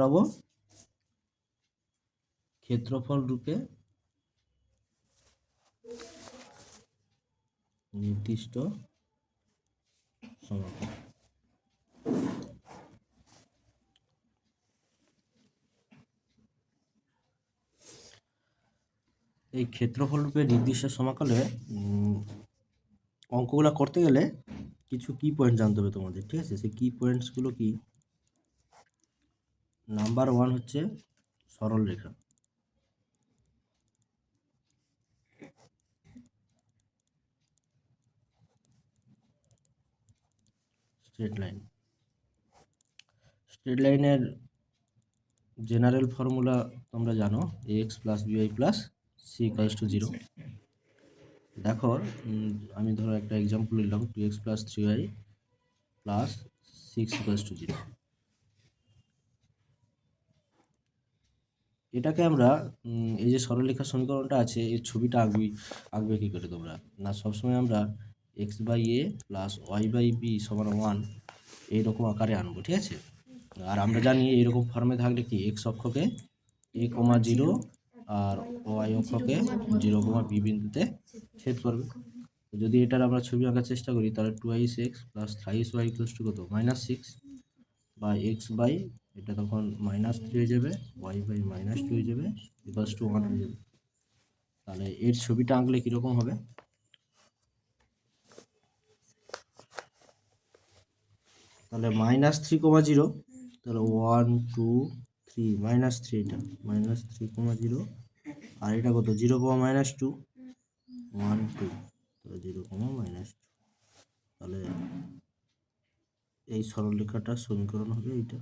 পাবো ক্ষেত্রফল রূপে নির্দিষ্ট সমাকলন। এই ক্ষেত্রফল রূপে নির্দিষ্ট সমাকলে অঙ্কগুলো করতে গেলে কিছু কি পয়েন্ট জানতে হবে তোমাদের, ঠিক আছে? সেই কি পয়েন্টসগুলো কি? নাম্বার 1 হচ্ছে সরল রেখা। Straight line. স্ট্রেট লাইনের জেনারেল ফর্মুলা তোমরা জানো, ax plus B Y plus C equals to 0। দেখো আমি ধরো একটা এক্সাম্পল নিলাম, 2x plus 3y plus 6 equals to 0। এটাকে আমরা এই যে সরলরেখা সমীকরণটা আছে এর ছবিটা আঁকবে কী করে তোমরা? না, সবসময় আমরা x by a plus y by b সমান 1 এইরকম আকারে আনবো, ঠিক আছে? আর আমরা জানি এইরকম ফর্মে থাকলে কি এক্স অক্ষকে a, 0 আর ওয়াই অক্ষকে 0, বি বিন্দুতে ছেদ করবে। যদি এটার আমরা ছবি আঁকার চেষ্টা করি তাহলে 2x plus 3y equals to কত? -6 বা x বাই এটা তখন -3 হয়ে যাবে, y বাই -2 হয়ে যাবে, ইকুয়ালস টু 1 হয়ে যাবে। তাহলে এর ছবিটা আঁকলে কীরকম হবে? তাহলে -3, 0, তাহলে 1 2 3 -3, এটা -3, 0, আর এটা কত? 0, -2 1 2, তাহলে 0, -2। তাহলে এই সরলরেখাটার সমীকরণ হবে এইটা,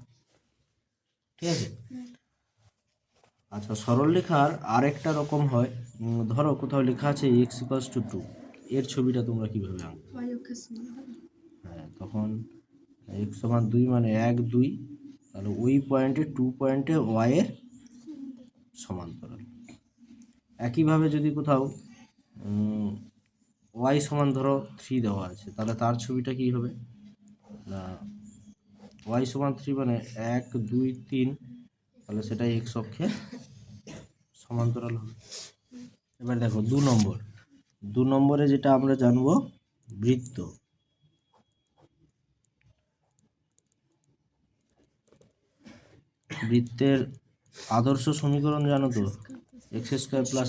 ঠিক আছে? আচ্ছা, সরলরেখার আরেকটা রকম হয়, ধরো কোথাও লেখা আছে x ইকুয়ালস টু 2, এর ছবিটা তোমরা কিভাবে আঁকবে? হ্যাঁ, তখন x সমান 2 মানে 1 2, তাহলে ওই পয়েন্টে 2 পয়েন্টে y এর সমান্তরাল। একইভাবে যদি কোথাও y সমান ধরো 3 দেওয়া আছে, তাহলে তার ছবিটা কি হবে? না, y সমান 3 মানে 1 2 3, তাহলে সেটা x অক্ষের সমান্তরাল হবে। এবার দেখো 2 নম্বরে যেটা আমরা জানবো, বৃত্ত। বৃত্তের আদর্শ সমীকরণ জানো তো, x² প্লাস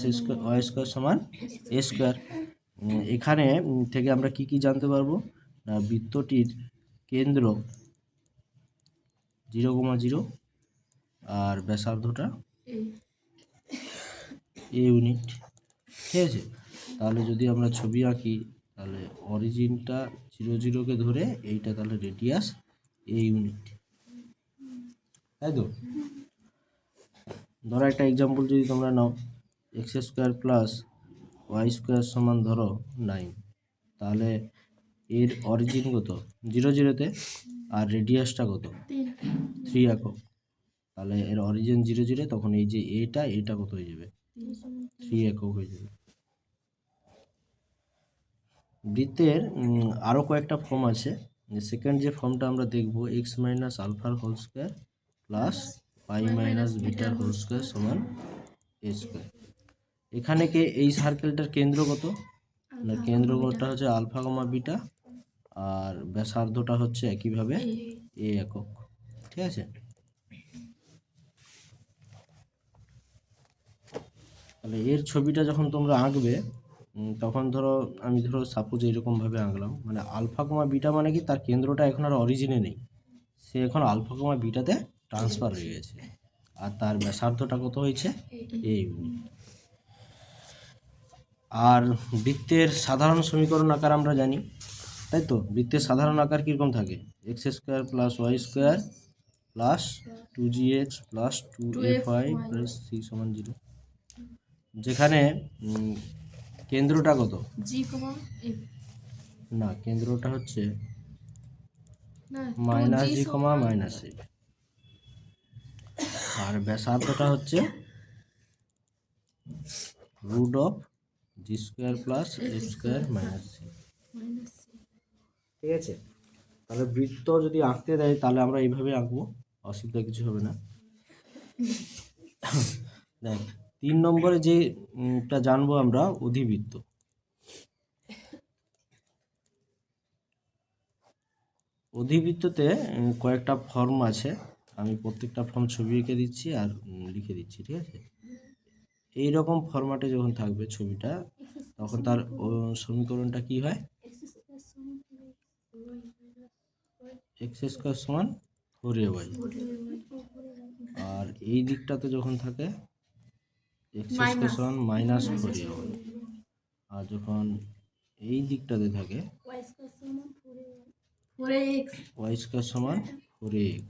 y² সমান a²। এখানে থেকে আমরা কি কি জানতে পারবো? না, বৃত্তটির কেন্দ্র 0, 0 আর ব্যাসার্ধটা a ইউনিট, ঠিক আছে? তাহলে যদি আমরা ছবি আঁকি তাহলে অরিজিনটা 0, 0কে ধরে এইটা তাহলে রেডিয়াস a ইউনিট, তাই তো? ধরো একটা এক্সাম্পল যদি তোমরা নাও, x² প্লাস y² সমান ধরো 9, তাহলে এর অরিজিন কত? 0, 0তে, আর রেডিয়াসটা কত? 3 একক। তাহলে এর অরিজিন 0, 0, তখন এই যে এটা কত হয়ে যাবে? 3 একক হয়ে যাবে। বৃত্তের আরও কয়েকটা ফর্ম আছে। সেকেন্ড যে ফর্মটা আমরা দেখব, x মাইনাস আলফার whole square plus pi minus বিটার হোল স্কোয়ার সমান a স্কোয়ার। এখানে কে এই সার্কেলটার কেন্দ্র কত? না, কেন্দ্রটা হচ্ছে আলফা, বিটা, আর ব্যাসার্ধটা হচ্ছে একইভাবে a একক, ঠিক আছে? তাহলে এর ছবিটা যখন তোমরা আঁকবে তখন আমি সাপোজ এইরকমভাবে আঁকলাম, মানে আলফা, বিটা মানে কি তার কেন্দ্রটা এখন আর অরিজিনে নেই, সে এখন আলফা, বিটাতে ট্রান্সফার হয়ে গেছে, আর তার ব্যাসার্ধটা কত হয়েছে? a unit. আর বৃত্তের সাধারণ সমীকরণ আকার আমরা জানি, তাই তো? বৃত্তের সাধারণ আকার কীরকম থাকে? x² plus y² plus 2gx plus 2fy plus c সমান 0, যেখানে কেন্দ্রটা কত? না, কেন্দ্রটা হচ্ছে -g, -a, আর ব্যাসার্ধটা হচ্ছে √g² plus f² minus c, ঠিক আছে? তাহলে বৃত্ত যদি আঁকতে দেয় তাহলে আমরা এইভাবে আঁকবো, অসুবিধা কিছু হবে না। দেখ 3 নম্বরে যে টা জানবো আমরা অধিবৃত্ত। অধিবৃত্ততে কয়েকটা ফর্ম আছে, আমি প্রত্যেকটা ফর্ম ছবি এঁকে দিচ্ছি আর লিখে দিচ্ছি, ঠিক আছে? এই রকম ফরম্যাটে যখন থাকবে ছবিটা, তখন তার সমীকরণটা কি হয়? এক্স স্কোয়ার সমান 4ay, আর এই দিকটাতে যখন থাকে এক্স স্কোয়ার সমান মাইনাস 4ay, আর যখন এই দিকটাতে থাকে ওয়াই স্কোয়ার সমান 4ax,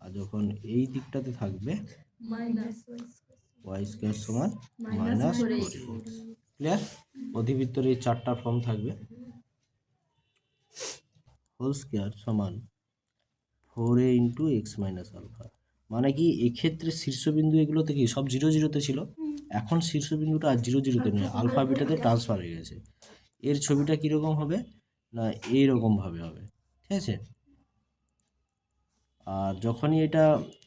আর যখন এই দিকটাতে থাকবে ওয়াই স্কোয়ার সমান মাইনাস 4ax। ক্লিয়ার? অধিবৃত্তর এই 4টা ফর্ম থাকবে। হোল স্কোয়ার সমান 4a into x minus alpha, মানে কি এক্ষেত্রে শীর্ষবিন্দু এগুলোতে কি সব 0 0-তে ছিল, এখন শীর্ষবিন্দুটা আর 0 0-তে নেই, আলফা বিটাতে ট্রান্সফার হয়ে গেছে। এর ছবিটা কীরকম হবে না এইরকমভাবে হবে, ঠিক আছে? আর যখনই এটা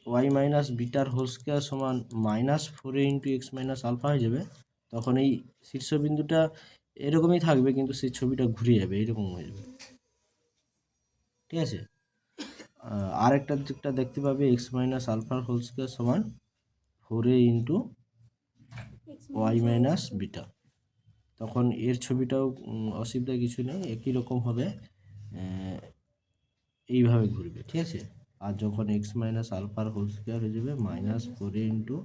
ওয়াই মাইনাস বিটার হোল স্কোয়ার সমান minus 4a into x minus alpha হয়ে যাবে, তখন এই শীর্ষবিন্দুটা এরকমই থাকবে, কিন্তু সেই ছবিটা ঘুরে যাবে, এরকম হয়ে যাবে, ঠিক আছে? আরেকটা দিকটা দেখতে পাবে এক্স মাইনাস আলফার হোল স্কোয়ার সমান 4a into y minus beta, তখন এর ছবিটাও অসুবিধা কিছু নেই, একই রকম হবে, এইভাবে ঘুরবে, ঠিক আছে? আর যখন এক্স মাইনাস আলফার হোল স্কোয়ার হয়ে যাবে minus 4a into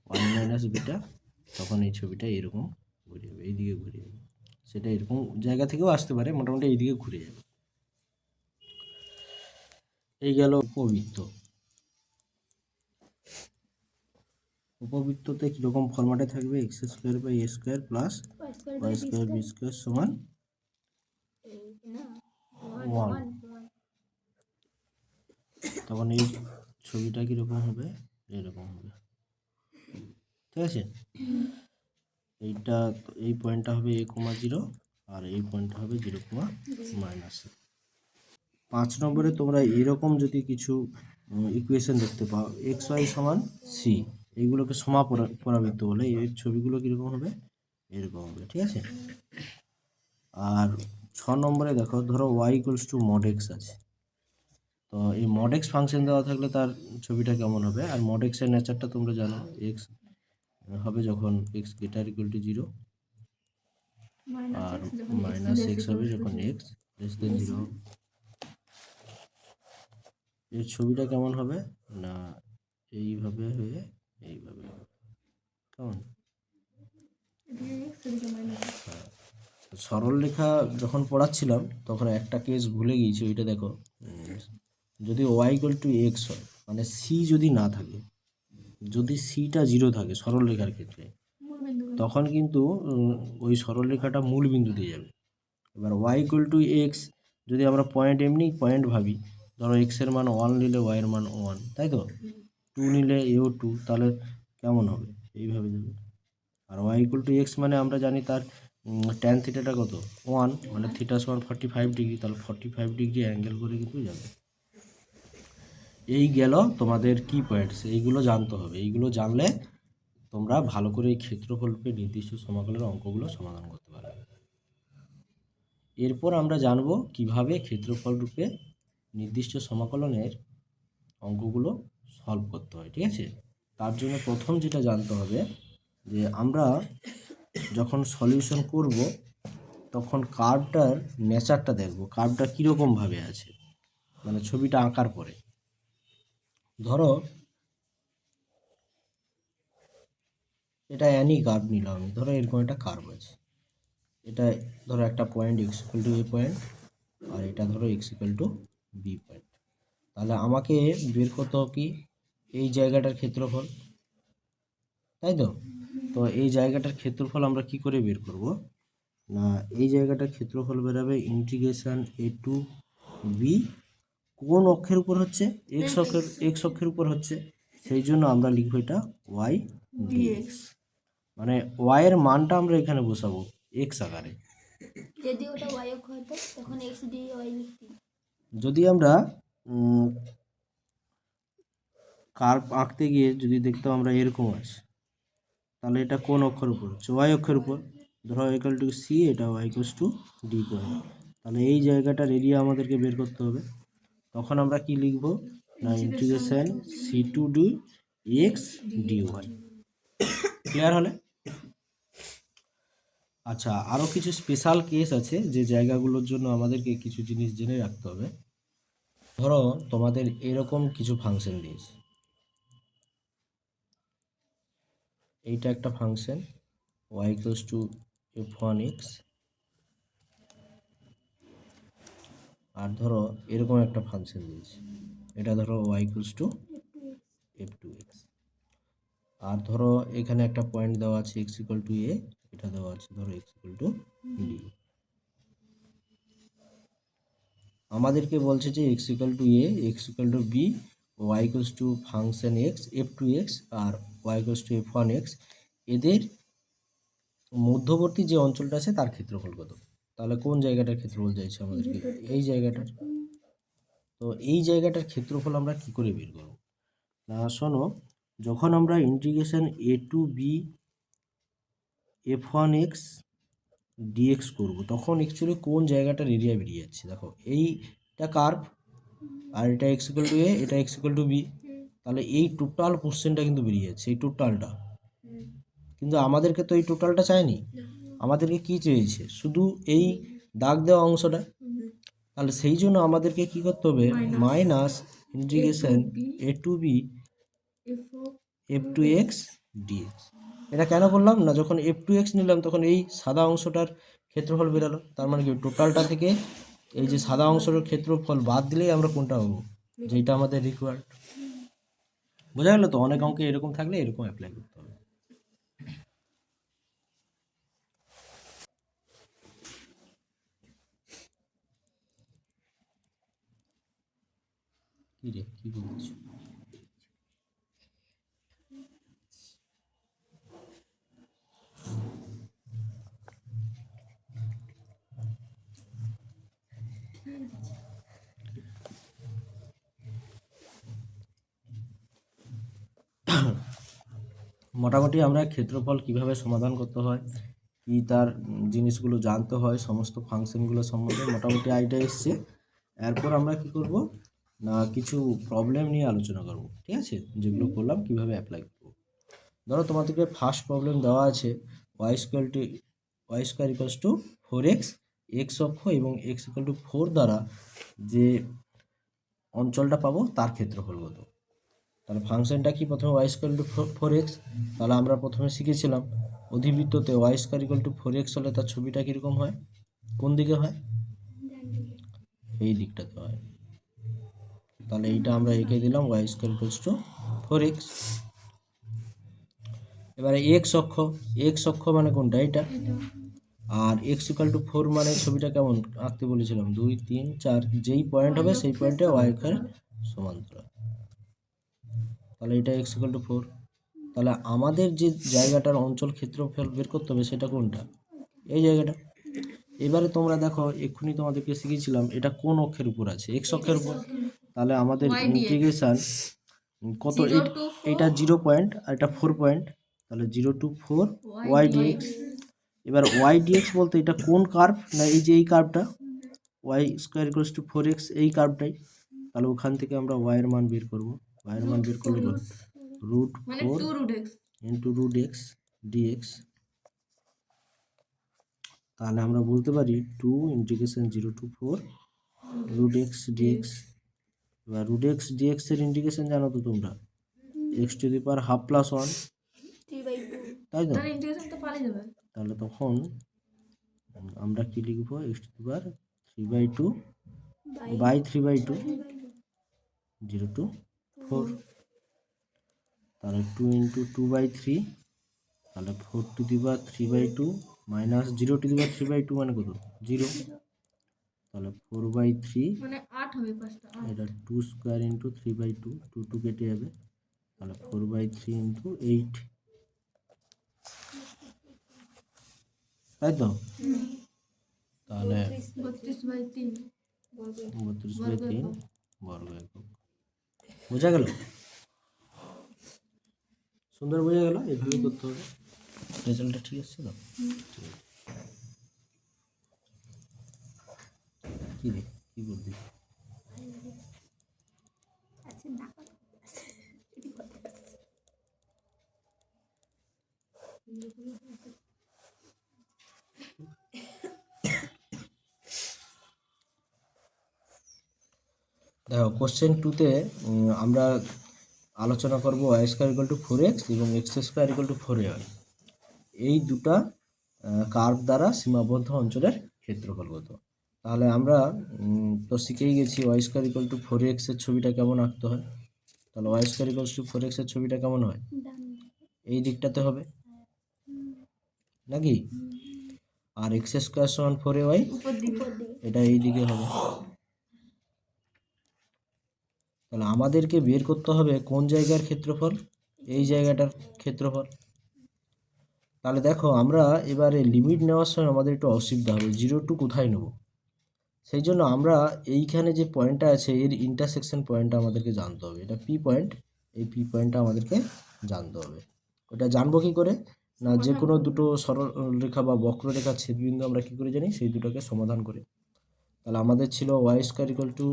y minus beta, তখন এই ছবিটা এরকম ঘুরে যাবে, এইদিকে ঘুরে যাবে, সেটা এরকম জায়গা থেকেও আসতে পারে, মোটামুটি এইদিকে ঘুরে যাবে। এই গেল উপবৃত্ত। উপবৃত্ততে কীরকম ফরম্যাটে থাকবে? X square by a square plus y square b square সমান 1, তখন এই ছবিটা কীরকম হবে? এরকম হবে, ঠিক আছে? এইটা, এই পয়েন্টটা হবে a, 0, আর এই পয়েন্টটা হবে 0, -। 5 নম্বরে তোমরা এরকম যদি কিছু ইকুয়েশন দেখতে পাও, এক্স ওয়াই সমান সি, এইগুলোকে সমাপরাবৃত্ত বলে, এর ছবিগুলো কীরকম হবে? এরকম হবে, ঠিক আছে? আর 6 নম্বরে দেখো, ধরো y equals to mod x আছে, তো এই মড এক্স ফাংশন দেওয়া থাকলে তার ছবিটা কেমন হবে? আর মড এক্সের নেচারটা তোমরা জানো, এক্স হবে যখন এক্স গ্রেটার ইকুয়াল টু 0, আর মাইনাস এক্স হবে যখন এক্স লেস দেন 0। এর ছবিটা কেমন হবে না এইভাবে হয়ে এইভাবে হবে, কেমন? সরল রেখা যখন পড়াচ্ছিলাম তখন একটা কেস ভুলে গিয়েছি, ওইটা দেখো, যদি ওয়াই ইকুয়াল টু এক্স হয়, মানে সি যদি না থাকে, যদি সিটা 0 থাকে সরল রেখার ক্ষেত্রে, তখন কিন্তু ওই সরল রেখাটা মূল বিন্দু দিয়ে যাবে। এবার ওয়াই ইকুয়াল টু এক্স যদি আমরা পয়েন্ট, এমনি পয়েন্ট ভাবি, ধরো এক্সের মান 1 নিলে ওয়াইয়ের মান 1, তাই তো? 2 নিলে এও 2, তাহলে কেমন হবে? এইভাবে যাবে। আর ওয়াই ইকুয়াল টু এক্স মানে আমরা জানি তার ট্যান থিটাটা কত? 1, মানে থিটা সমান 45 ডিগ্রি, তাহলে 45 ডিগ্রি অ্যাঙ্গেল করে কিন্তু যাবে। এই গেল তোমাদের কি পয়েন্টস, এইগুলো জানতে হবে, এইগুলো জানলে তোমরা ভালো করে এই ক্ষেত্রফলরূপে নির্দিষ্ট সমাকলের অঙ্কগুলো সমাধান করতে পারবে। এরপর আমরা জানব কিভাবে ক্ষেত্রফল রূপে নির্দিষ্ট সমাকলনের অঙ্কগুলো সলভ করতে হয়, ঠিক আছে? তার জন্য প্রথম যেটা জানতে হবে যে আমরা যখন সলিউশন করব তখন কার্ভটার নেচারটা দেখব, কার্ভটা কীরকমভাবে আছে, মানে ছবিটা আঁকার পরে। ধরো এটা অ্যানি কার্ভ নিলাম আমি, ধরো এরকম একটা কার্ভ আছে, এটা ধরো একটা point x equal to A point, আর এটা ধরো x equal to B point. তাহলে আমাকে বের করতে হবে কি এই জায়গাটার ক্ষেত্রফল, তাই তো? তো এই জায়গাটার ক্ষেত্রফল আমরা কি করে বের করব না, এই জায়গাটার ক্ষেত্রফল বেরোবে ইন্টিগ্রেশন এ টু বি, কোন অক্ষের উপর হচ্ছে? এক্স অক্ষের উপর হচ্ছে, সেই জন্য আমরা লিখবো এটা ওয়াই ডিএক্স, মানে ওয়াই এর মানটা আমরা এখানে বসাবো এক্স আকারে। যদি ওটা ওয়াই অক্ষ হতো তখন এক্স ডি ওয়াই লিখতি। যদি আমরা কার্ভ আঁকতে গিয়ে যদি দেখতাম আমরা এরকম আছে, তাহলে এটা কোন অক্ষর উপর হচ্ছে? ওয়াই অক্ষের উপর। ধরো ইকুয়াল টু সি, এটা y equal to d point. তাহলে এই জায়গাটার এরিয়া আমাদেরকে বের করতে হবে। তখন আমরা কি লিখব না, integration c to d x d y. Clear হলে? আচ্ছা, আরও কিছু স্পেশাল কেস আছে যে জায়গাগুলোর জন্য আমাদেরকে কিছু জিনিস জেনে রাখতে হবে। ধরো তোমাদের এরকম কিছু ফাংশন দিয়েছে, এইটা একটা function y equals to f1x, আর ধরো এরকম একটা ফাংশন দিয়েছে, এটা ধরো y ইকুয়ালস টু f2x, আর ধরো এখানে একটা পয়েন্ট দেওয়া আছে x ইকুয়াল টু a, এটা দেওয়া আছে ধরো x ইকুয়াল টু d। আমাদেরকে বলছে যে x equal to a, x equal to b, y equals to function x f2x আর y ইকুয়ালস টু f1x, এদের মধ্যবর্তী যে অঞ্চলটা আছে তার ক্ষেত্রফল কত? তাহলে কোন জায়গাটার ক্ষেত্রফল চাইছে আমাদেরকে? এই জায়গাটার। তো এই জায়গাটার ক্ষেত্রফল আমরা কি করে বের করব? না শোনো, যখন আমরা integration A to B f1x dx করব, তখন অ্যাকচুয়ালি কোন জায়গাটার এরিয়া বেরিয়ে যাচ্ছে? দেখো এইটা কার্ভ, আর এটা x ইকুয়াল টু a, এটা x ইকুয়াল টু b, তাহলে এই টোটাল কোশ্চেনটা কিন্তু বেরিয়ে যাচ্ছে, এই টোটালটা। কিন্তু আমাদেরকে তো এই টোটালটা চায়নি, আমাদেরকে কি চেয়েছে? শুধু এই দাগ দেওয়া অংশটা। তাহলে সেই জন্য আমাদেরকে কি করতে হবে? Minus integration A to B f to x dx. এটা কেন করলাম না, যখন এফ টু এক্স নিলাম তখন এই সাদা অংশটার ক্ষেত্রফল বেরালো, তার মানে কি টোটালটা থেকে এই যে সাদা অংশটার ক্ষেত্রফল বাদ দিলেই আমরা কোনটা পাবো? যেটা আমাদের রিকোয়ার্ড। বোঝা গেল তো? অনেক অঙ্কে এরকম থাকলে এরকম অ্যাপ্লাই করতে হবে। কি রে, কি বলছো? মোটামুটি আমরা ক্ষেত্রফল কিভাবে সমাধান করতে হয়, কি তার জিনিসগুলো জানতে হয়, সমস্ত ফাংশনগুলো সম্বন্ধে মোটামুটি আইডিয়া এসছে। এরপর আমরা কি করব না, কিছু প্রবলেম নিয়ে আলোচনা করব, ঠিক আছে? যেগুলো করলাম কিভাবে অ্যাপ্লাই করব। ধরো তোমাদেরকে ফার্স্ট প্রবলেম দেওয়া আছে y square equals to 4x, x অক্ষ এবং এক্স ইকুয়াল টু 4 দ্বারা যে অঞ্চলটা পাবো তার ক্ষেত্রফল কত। তাহলে ফাংশনটা কি? প্রথমে ওয়াই স্কোয়ার টু 4x, তাহলে আমরা প্রথমে শিখেছিলাম অধিবৃত্ততে y square equal to 4x হলে তার ছবিটা কীরকম হয়? কোন দিকে হয়? এই দিকটাতে হয়। তাহলে এইটা আমরা এঁকে দিলাম Y square equals to 4x। এবারে এক্স অক্ষ মানে কোনটা? এইটা। আর এক্স ইকুয়াল টু 4 মানে ছবিটা কেমন আঁকতে বলেছিলাম? 2 3 4, যেই পয়েন্ট হবে সেই পয়েন্টে ওয়াই অক্ষের সমান্তরাল। তাহলে এটা এক্স ইকুয়াল টু 4। তাহলে আমাদের যে জায়গাটার অঞ্চল ক্ষেত্রফল বের করতে হবে সেটা কোনটা? এই জায়গাটা। এবারে তোমরা দেখো, এক্ষুনি তোমাদেরকে শিখিয়েছিলাম এটা কোন অক্ষের উপর আছে? এক্স অক্ষের উপর। তাহলে আমাদের ইন্টিগ্রেশন কত? এটা 0 পয়েন্ট আর এটা 4 পয়েন্ট, তাহলে 0 টু 4 ওয়াই ডিএক্স। এবার ওয়াই ডিএক্স বলতে এটা কোন কার্ভ? না এই যে এই কার্ভটা, y square equals to 4x, এই কার্ভটাই। তাহলে ওখান থেকে আমরা ওয়াই এর মান বের করব। ওয়াই এর মান বের করলে root 4 into root x dx. তাহলে আমরা বলতে পারি 2 integration 0 two 4 root x dx. এবার রুট এক্স ডিএক্স এর ইন্টিগ্রেশন জানো তো তোমরা? X to the power half plus 1, তাই তো? তাহলে তখন আমরা কি লিখবো? X to the power 3/2 by 3/2 0 two 4। তাহলে 2 ইন্টু 2/3, তাহলে 4 to the power 3/2 minus 0 to the power 3/2 মানে কত? 0। তাহলে 4/3 মানে 8 হবে পাঁচটা। এটা 2 স্কোয়ার ইন্টু 3/2, 2 2 কেটে যাবে, তাহলে 4/3 ইন্টু 8, তাই তো? তাহলে 32/3 বর্গ একক। বোঝা গেল? সুন্দর বোঝা গেল, এভাবেই করতে হবে। রেজাল্টটা ঠিক আসছে তো? কি রে, কি বলবি? আচ্ছা না দেখো কোশ্চেন টুতে আমরা আলোচনা করব Y square equal to 4x এবং x square equal two 4ay, এই দুটা কার্ভ দ্বারা সীমাবদ্ধ অঞ্চলের ক্ষেত্রফল কত। তাহলে আমরা তো শিখেই গেছি Y square equal to 4x এর ছবিটা কেমন আঁকতে হয়। তাহলে Y square equal to 4x এর ছবিটা কেমন হয়, এই দিকটাতে হবে নাকি, আর এক্স স্কোয়ার সমান 4ay উপর দিকে এটা এই দিকে হবে। তাহলে আমাদেরকে বের করতে হবে কোন জায়গার ক্ষেত্রফল, এই জায়গাটার ক্ষেত্রফল। তাহলে দেখো আমরা এবারে লিমিট নেওয়ার সময় আমাদের একটু অসুবিধা হবে, 0 টু কোথায় নেব। সেই জন্য আমরা এইখানে যে পয়েন্টটা আছে এর ইন্টারসেকশন পয়েন্টটা আমাদেরকে জানতে হবে, এটা পি পয়েন্ট, এই পি পয়েন্টটা আমাদেরকে জানতে হবে। ওটা জানবো কী করে না, যে কোনো দুটো সরল রেখা বা বক্ররেখার ছেদবিন্দু আমরা কী করে জানি, সেই দুটোকে সমাধান করে। তাহলে আমাদের ছিল Y square equal to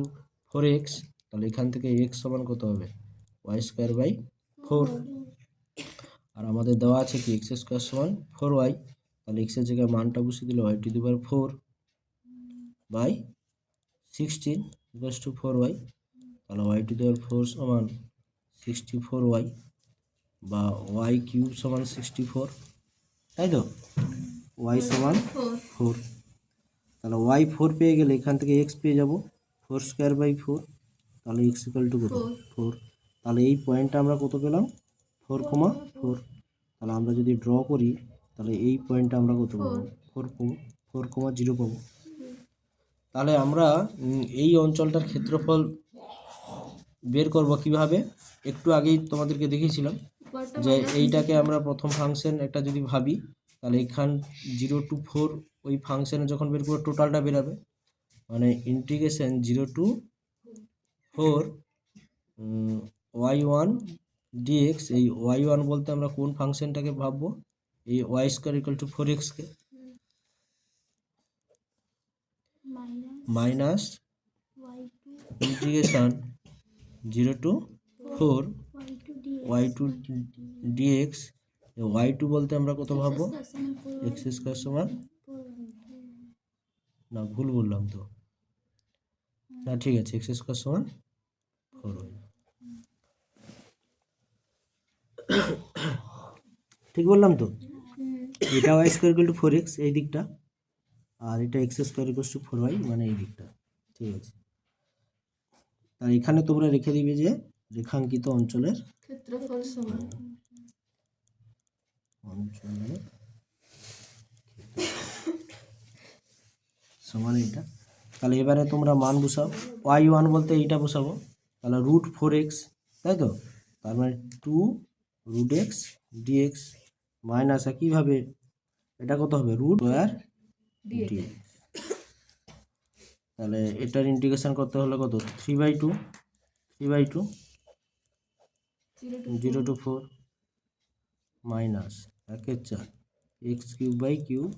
4x, তাহলে এখান থেকে এক্স সমান কত হবে, ওয়াই স্কোয়ার বাই 4, আর আমাদের দেওয়া আছে কি এক্স স্কোয়ার সমান 4y, তাহলে এক্সের জায়গায় মানটা বসিয়ে দিলে y to the power 4 by 16 equals to 4y, তাহলে ওয়াই টু দি পাওয়ার 4 সমান 64y বা ওয়াই কিউব সমান 64, তাই তো, ওয়াই সমান 4। তাহলে ওয়াই 4 পেয়ে গেলে এখান থেকে এক্স পেয়ে যাব 4 স্কোয়ার বাই 4, তাহলে এক্স ইকুয়াল টু কত 4। তাহলে এই পয়েন্টটা আমরা কত পেলাম 4,4। তাহলে আমরা যদি ড্র করি তাহলে এই পয়েন্টটা আমরা কত পাবো 4 পাবো, 4,0 পাবো। তাহলে আমরা এই অঞ্চলটার ক্ষেত্রফল বের করব কিভাবে, একটু আগেই তোমাদেরকে দেখিয়েছিলাম যে এইটাকে আমরা প্রথম ফাংশন একটা যদি ভাবি, তাহলে এখান 0 টু 4 ওই ফাংশনে যখন বের করবো টোটালটা বেরাবে, মানে ইন্টিগ্রেশন 0 টু 4 y1 dx। এই y1 বলতে আমরা কোন ফাংশনটাকে ভাববো, এই ওয়াই স্কোয়ার ইকুয়াল টু 4xকে, minus integration 0 two 4 y2 dx। y2 বলতে আমরা কত ভাববো, এক্স স্কোয়ার সমান, না ভুল বললাম তো, না ঠিক আছে, এক্স স্কোয়ার সমান 4y, ঠিক বললাম তো। এটা Y square equal to 4x এই দিকটা, আর এটা x square equal two 4y মানে এই দিকটা, ঠিক আছে। তাই এখানে তোমরা রেখে দিবে যে রেখাঙ্কিত অঞ্চলের ক্ষেত্রফল সমান অঞ্চলের সমান এটা। তাহলে এবারে তোমরা মান বসাও, y1 বলতে এইটা বসাবো, তাহলে রুট 4x, তাই তো, তার মানে 2 রুট এক্স ডিএক্স মাইনাস একইভাবে এটা কত হবে রুট স্কোয়ার ডিএক্স। তাহলে এটার ইন্টিগ্রেশন করতে হলে কত 3/2 0 two 4 minus 1/4 x cube by cube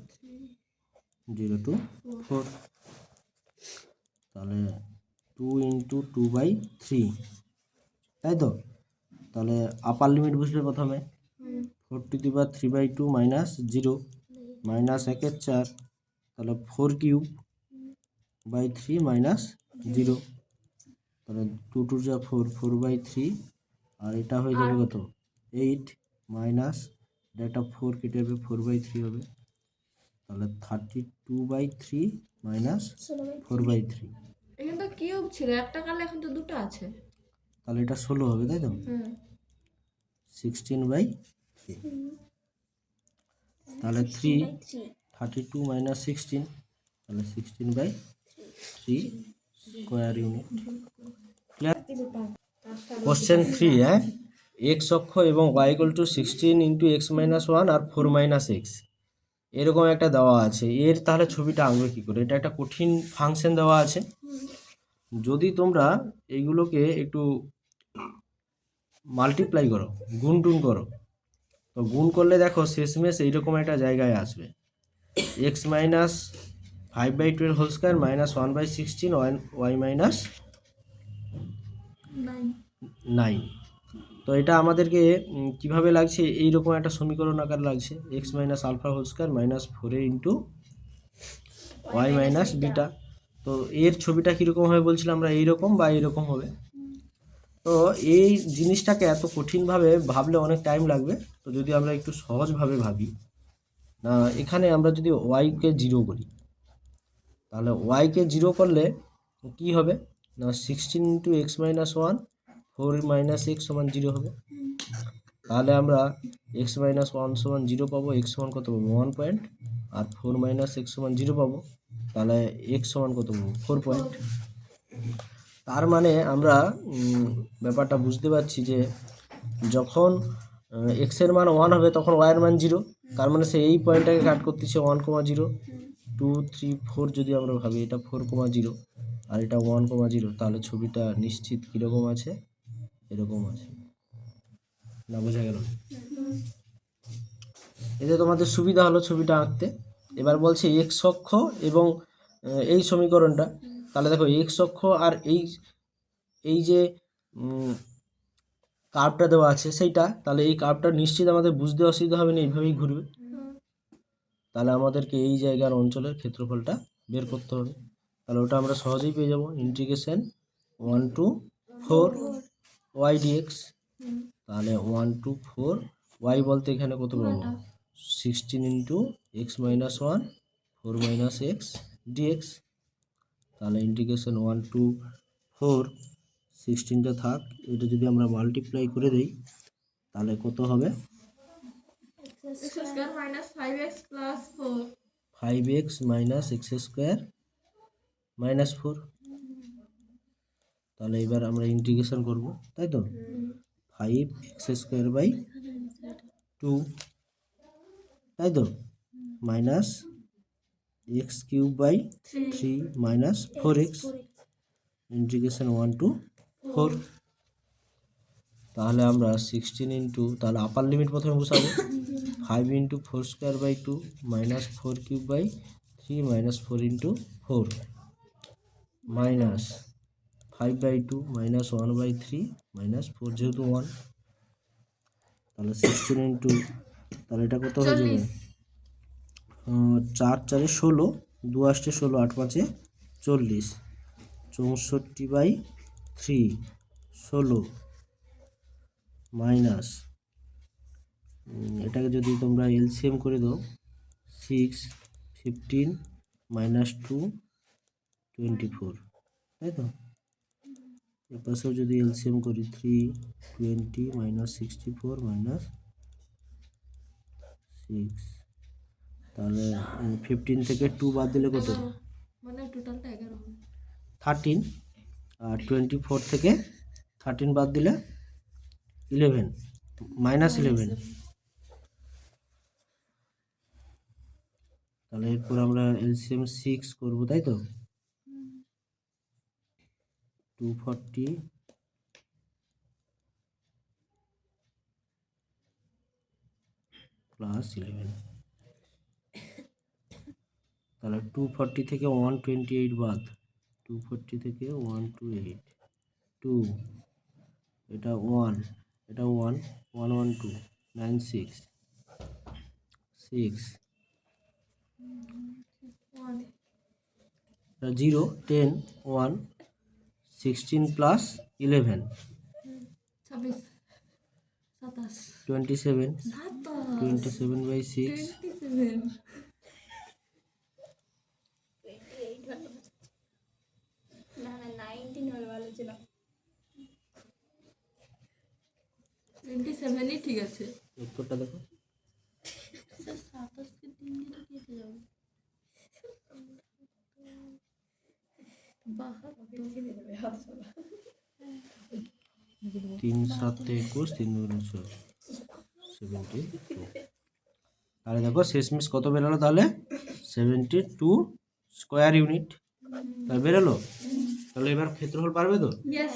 0 two 4, তাহলে 2 ইন্টু 2/3, তাই তো। তাহলে আপার লিমিট বসবে প্রথমে 4 to the power 3/2 minus 0 minus 1/4, তাহলে 4 কিউব বাই 3 মাইনাস 0, তাহলে 2 টু যা 4 4/3, আর এটা হয়ে যাবে কত 8 মাইনাস এটা 4 কেটে যাবে 4/3 হবে, তাহলে 32/3 মাইনাস 4/3, এখানে তো কিউব ছিল একটা কালে, এখন তো দুটো আছে, তাহলে এটা 16 হবে, তাই তো, 16/3, তাহলে 3 32 মাইনাস 16, তাহলে 16/3 স্কোয়ার ইউনিট। কোশ্চেন 3, এক্স অক্ষ এবং y equal to 16 into x minus 1 আর 4 মাইনাস এক্স, এরকম একটা দেওয়া আছে, এর তাহলে ছবিটা আঁকবে কী করে, এটা একটা কঠিন ফাংশন দেওয়া আছে। যদি তোমরা এইগুলোকে একটু মাল্টিপ্লাই করো, গুণ টুন করো, তো গুণ করলে দেখো শেষমেশ এইরকম একটা জায়গায় আসবে, x minus 5/12 whole square minus 1/16 y minus 9। তো এটা আমাদেরকে কিভাবে লাগছে, এইরকম একটা সমীকরণ আকার লাগছে, x minus alpha whole square minus 4a into y minus beta. তো এর ছবিটা কীরকম হবে বলছিলাম আমরা, এইরকম বা এইরকম হবে। তো এই জিনিসটাকে এত কঠিনভাবে ভাবলে অনেক টাইম লাগবে। তো যদি আমরা একটু সহজভাবে ভাবি, না এখানে আমরা যদি ওয়াইকে 0 করি, তাহলে ওয়াইকে 0 করলে কি হবে না 16 into x minus 1 4 minus x সমান 0 হবে। তাহলে আমরা এক্স মাইনাস 1 সমান 0 পাবো, এক্স সমান কত পাবো 1 পয়েন্ট, আর 4 মাইনাস এক্স সমান 0 পাবো, তাহলে এক্স সমান কত পাবো 4 পয়েন্ট। তার মানে আমরা ব্যাপারটা বুঝতে পারছি যে যখন এক্সের মান 1 হবে তখন ওয়াইয়ের মান 0, তার মানে সে এই পয়েন্টটাকে কাট করতেছে 1,0 2 3 4। যদি আমরা ভাবি এটা 4,0 আর এটা 1,0, তাহলে ছবিটা নিশ্চিত কীরকম আছে, এরকম আছে না, বোঝা গেল? এতে তোমাদের সুবিধা হলো ছবিটা আঁকতে। এবার বলছে এক্স অক্ষ এবং এই সমীকরণটা, তাহলে দেখো এক্স অক্ষ আর এই যে কার্ভটা দেওয়া আছে সেইটা, তাহলে এই কার্ভটা নিশ্চিত আমাদের বুঝতে অসুবিধা হবে না, এইভাবেই ঘুরবে। তাহলে আমাদেরকে এই জায়গার অঞ্চলের ক্ষেত্রফলটা বের করতে হবে। তাহলে ওটা আমরা সহজেই পেয়ে যাব, ইন্টিগ্রেশন 1 to 4 ওয়াই ডিএক্স। তাহলে 1 to 4 ওয়াই বলতে এখানে কত পাবো 16 into x minus 1 4 minus x dx. তাহলে ইন্টিগ্রেশন 1 to 4 16টা থাক, এটা যদি আমরা মাল্টিপ্লাই করে দিই তাহলে কত হবে x square minus 5x plus 4। 5x minus x square minus 4। তাহলে এবার আমরা ইন্টিগ্রেশন করব, তাই তো 5x স্কোয়ার বাই 2, তাই তো minus x cube by 3 minus 4x integration 1 to 4। তাহলে আমরা 16 ইন্টু, তাহলে আপার লিমিট প্রথমে বসাবো 5 into 4 square by 2 minus 4 cube by 3 minus 4 into 4 minus 5/2 minus 1/3 minus 4 যেহেতু 1, তাহলে 16 ইন্টু, তাহলে এটা কত হয়ে যাবে 4 4 16, 2 আসছে 16, 8 5 40, 64/3 16 মাইনাস এটাকে যদি তোমরা এলসিএম করে দাও 6 15 মাইনাস 2 24, তাই তো। এপাশেও যদি এলসিএম করি 3 20 মাইনাস 64 মাইনাস 6, তাহলে 15 থেকে 2 বাদ দিলে কত মানে টোটালটা 11 হবে 13, আর 24 থেকে 13 বাদ দিলে 11 মাইনাস 11। তাহলে এরপর আমরা এলসিএম 6 করব, তাই তো 240 প্লাস 11, তাহলে 240 থেকে 128 বাদ, 240 থেকে 128 2, এটা 1, এটা 1 112 96 6, 0 10 1 16 প্লাস 11 26 27 27 27/6 27 না না 19 হলে ভালো ছিল। 27ই ঠিক আছে। উত্তরটা দেখো, স্যার 27 কে 3 দিয়ে কেটে যাবে 3 7 21 3 2 6 72। তাহলে দেখো শেষমেশ কত বেরোলো, তাহলে 72 স্কোয়ার ইউনিট তাহলে বেরোলো। তাহলে এবার ক্ষেত্রফল পারবে তো, ইয়েস